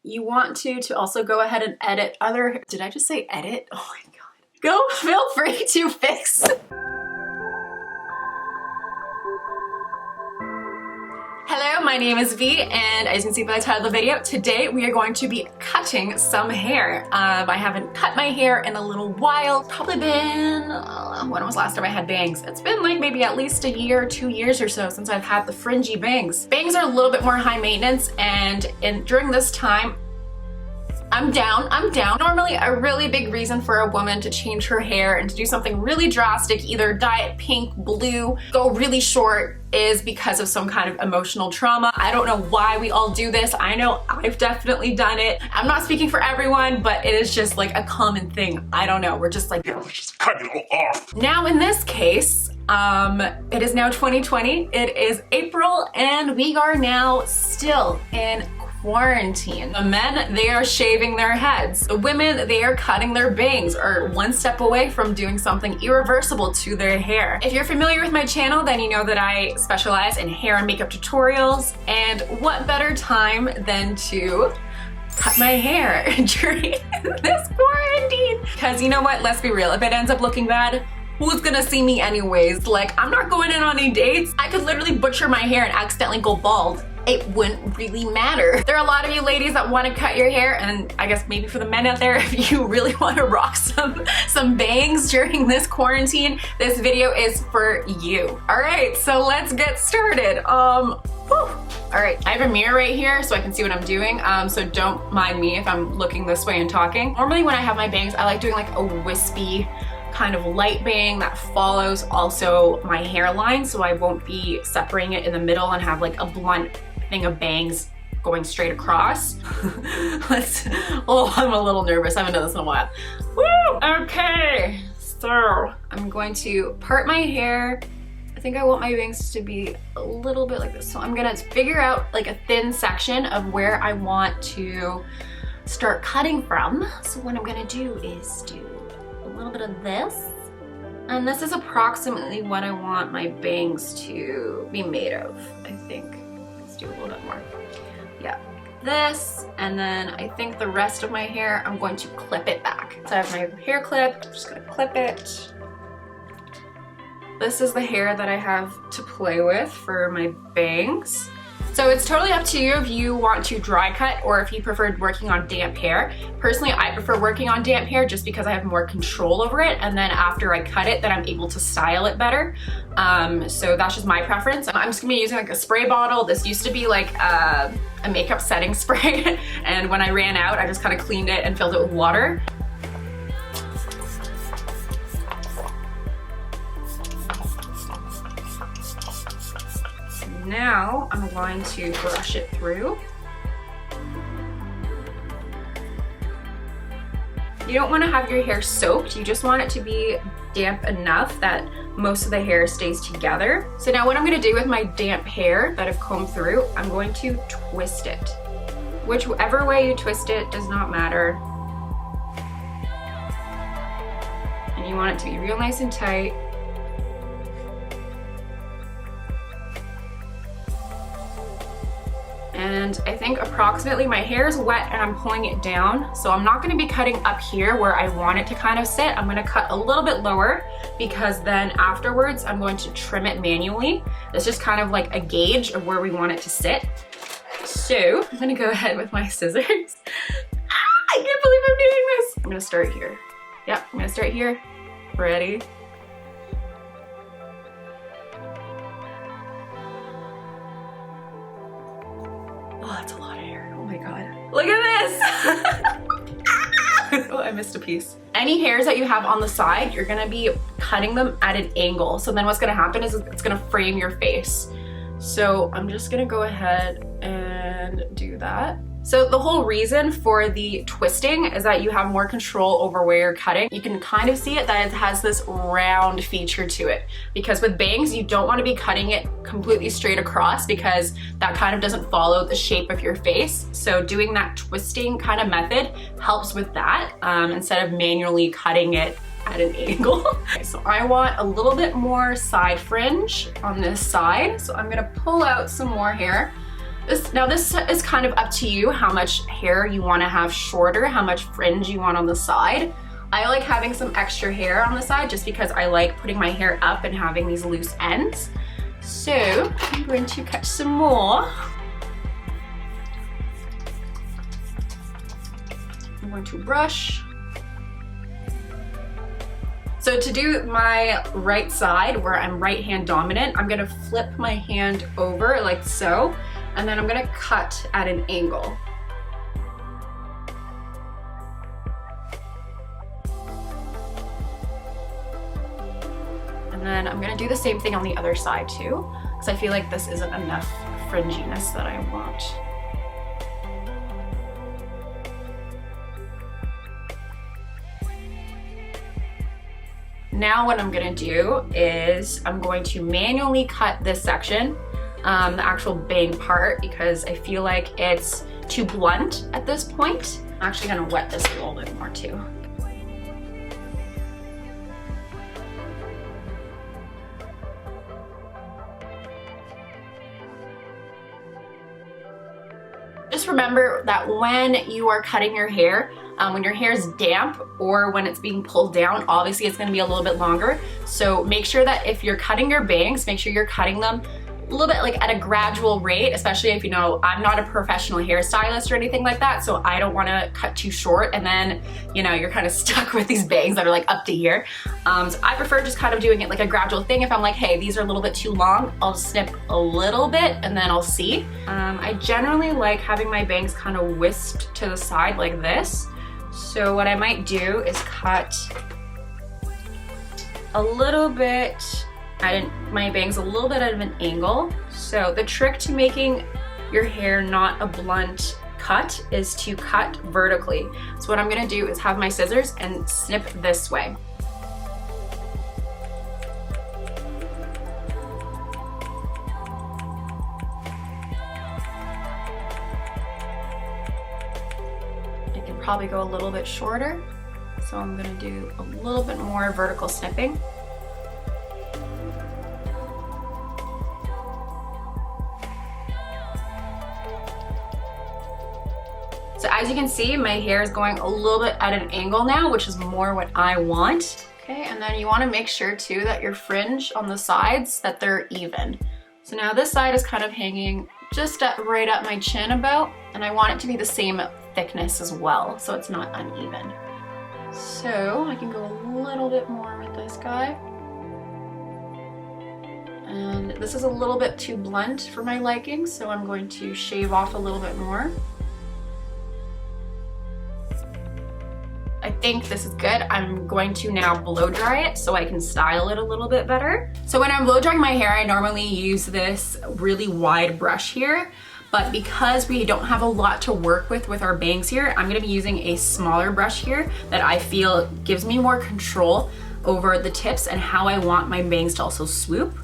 you want to also go ahead and edit other, did I just say edit? Oh my God. Go feel free to fix. Hello, my name is V, and as you can see by the title of the video, today we are going to be cutting some hair. I haven't cut my hair in a little while. Probably been, when was the last time I had bangs? It's been like maybe at least a year, 2 years or so since I've had the fringy bangs. Bangs are a little bit more high maintenance, and during this time, I'm down. Normally, a really big reason for a woman to change her hair and to do something really drastic, either dye it pink, blue, go really short, is because of some kind of emotional trauma. I don't know why we all do this. I know I've definitely done it. I'm not speaking for everyone, but it is just like a common thing. I don't know. We're just like, yeah, let's just cut it all off. Now in this case, it is now 2020. It is April, and we are now still in quarantine. The men, they are shaving their heads. The women, they are cutting their bangs, or one step away from doing something irreversible to their hair. If you're familiar with my channel, then you know that I specialize in hair and makeup tutorials, and what better time than to cut my hair during this quarantine? Because you know what, let's be real, if it ends up looking bad, who's gonna see me anyways? Like, I'm not going in on any dates. I could literally butcher my hair and accidentally go bald. It wouldn't really matter. There are a lot of you ladies that want to cut your hair, and I guess maybe for the men out there, if you really want to rock some bangs during this quarantine, this video is for you. All right, so let's get started. All right, I have a mirror right here so I can see what I'm doing, so don't mind me if I'm looking this way and talking. Normally when I have my bangs, I like doing like a wispy kind of light bang that follows also my hairline, so I won't be separating it in the middle and have like a blunt thing of bangs going straight across. I'm a little nervous. I haven't done this in a while. Woo! Okay, so I'm going to part my hair. I think I want my bangs to be a little bit like this. So I'm gonna figure out like a thin section of where I want to start cutting from. So what I'm gonna do is do a little bit of this. And this is approximately what I want my bangs to be made of, I think. Let's do a little bit more. Yeah, this, and then I think the rest of my hair, I'm going to clip it back. So I have my hair clip, I'm just gonna clip it. This is the hair that I have to play with for my bangs. So it's totally up to you if you want to dry cut or if you preferred working on damp hair. Personally, I prefer working on damp hair just because I have more control over it, and then after I cut it, then I'm able to style it better. So that's just my preference. I'm just gonna be using like a spray bottle. This used to be like a makeup setting spray, and when I ran out, I just kind of cleaned it and filled it with water. Now I'm going to brush it through. You don't want to have your hair soaked, you just want it to be damp enough that most of the hair stays together. So now what I'm going to do with my damp hair that I've combed through, I'm going to twist it. Whichever way you twist it does not matter. And you want it to be real nice and tight. And I think approximately my hair is wet and I'm pulling it down. So I'm not gonna be cutting up here where I want it to kind of sit. I'm gonna cut a little bit lower because then afterwards I'm going to trim it manually. It's just kind of like a gauge of where we want it to sit. So I'm gonna go ahead with my scissors. I can't believe I'm doing this. I'm gonna start here. Yep, I'm gonna start here. Ready? Oh, that's a lot of hair. Oh my God. Look at this. Oh, I missed a piece. Any hairs that you have on the side, you're gonna be cutting them at an angle. So then what's gonna happen is it's gonna frame your face. So I'm just gonna go ahead and do that. So the whole reason for the twisting is that you have more control over where you're cutting. You can kind of see it that it has this round feature to it, because with bangs, you don't want to be cutting it completely straight across because that kind of doesn't follow the shape of your face. So doing that twisting kind of method helps with that instead of manually cutting it at an angle. Okay, so I want a little bit more side fringe on this side. So I'm gonna pull out some more hair. Now this is kind of up to you how much hair you want to have shorter, how much fringe you want on the side. I like having some extra hair on the side just because I like putting my hair up and having these loose ends. So I'm going to cut some more. I'm going to brush. So to do my right side, where I'm right hand dominant, I'm gonna flip my hand over like so, and then I'm gonna cut at an angle. And then I'm gonna do the same thing on the other side too, because I feel like this isn't enough fringiness that I want. Now what I'm gonna do is I'm going to manually cut this section, the actual bang part, because I feel like it's too blunt at this point. I'm actually gonna wet this a little bit more too. Just remember that when you are cutting your hair, when your hair is damp or when it's being pulled down, obviously it's gonna be a little bit longer. So make sure that if you're cutting your bangs, make sure you're cutting them a little bit like at a gradual rate, especially if, you know, I'm not a professional hairstylist or anything like that, so I don't wanna cut too short and then, you know, you're kind of stuck with these bangs that are like up to here. So I prefer just kind of doing it like a gradual thing. If I'm like, hey, these are a little bit too long, I'll snip a little bit and then I'll see. I generally like having my bangs kind of whisked to the side like this. So what I might do is cut a little bit, my bangs a little bit at an angle. So the trick to making your hair not a blunt cut is to cut vertically. So what I'm gonna do is have my scissors and snip this way. I can probably go a little bit shorter. So I'm gonna do a little bit more vertical snipping. So as you can see, my hair is going a little bit at an angle now, which is more what I want. Okay, and then you wanna make sure too that your fringe on the sides, that they're even. So now this side is kind of hanging just right at my chin about, and I want it to be the same thickness as well, so it's not uneven. So I can go a little bit more with this guy. And this is a little bit too blunt for my liking, so I'm going to shave off a little bit more. I think this is good. I'm going to now blow dry it so I can style it a little bit better. So when I'm blow drying my hair, I normally use this really wide brush here, but because we don't have a lot to work with our bangs here, I'm gonna be using a smaller brush here that I feel gives me more control over the tips and how I want my bangs to also swoop.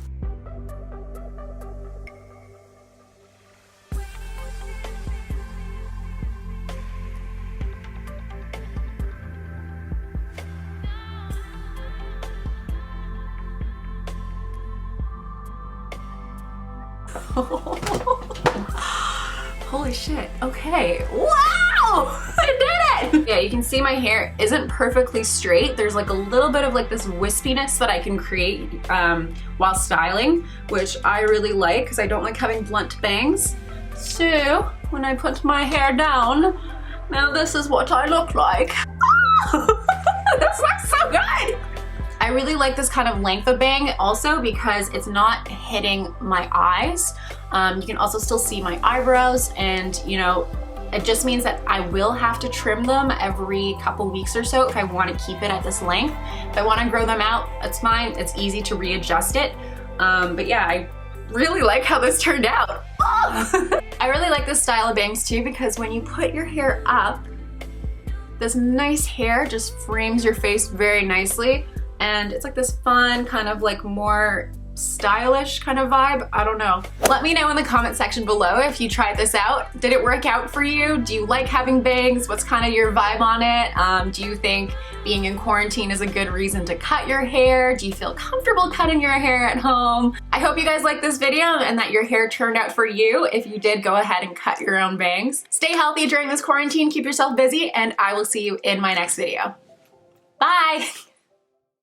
Holy shit, okay. Wow, I did it! Yeah, you can see my hair isn't perfectly straight. There's like a little bit of like this wispiness that I can create while styling, which I really like because I don't like having blunt bangs. So when I put my hair down, now this is what I look like. This looks so good! I really like this kind of length of bang also because it's not hitting my eyes. You can also still see my eyebrows, and you know, it just means that I will have to trim them every couple weeks or so if I want to keep it at this length. If I want to grow them out, that's fine. It's easy to readjust it. But yeah, I really like how this turned out. I really like this style of bangs too because when you put your hair up, this nice hair just frames your face very nicely. And it's like this fun kind of like more stylish kind of vibe. I don't know. Let me know in the comment section below if you tried this out. Did it work out for you? Do you like having bangs? What's kind of your vibe on it? Do you think being in quarantine is a good reason to cut your hair? Do you feel comfortable cutting your hair at home? I hope you guys liked this video and that your hair turned out for you. If you did, go ahead and cut your own bangs. Stay healthy during this quarantine, keep yourself busy, and I will see you in my next video. Bye!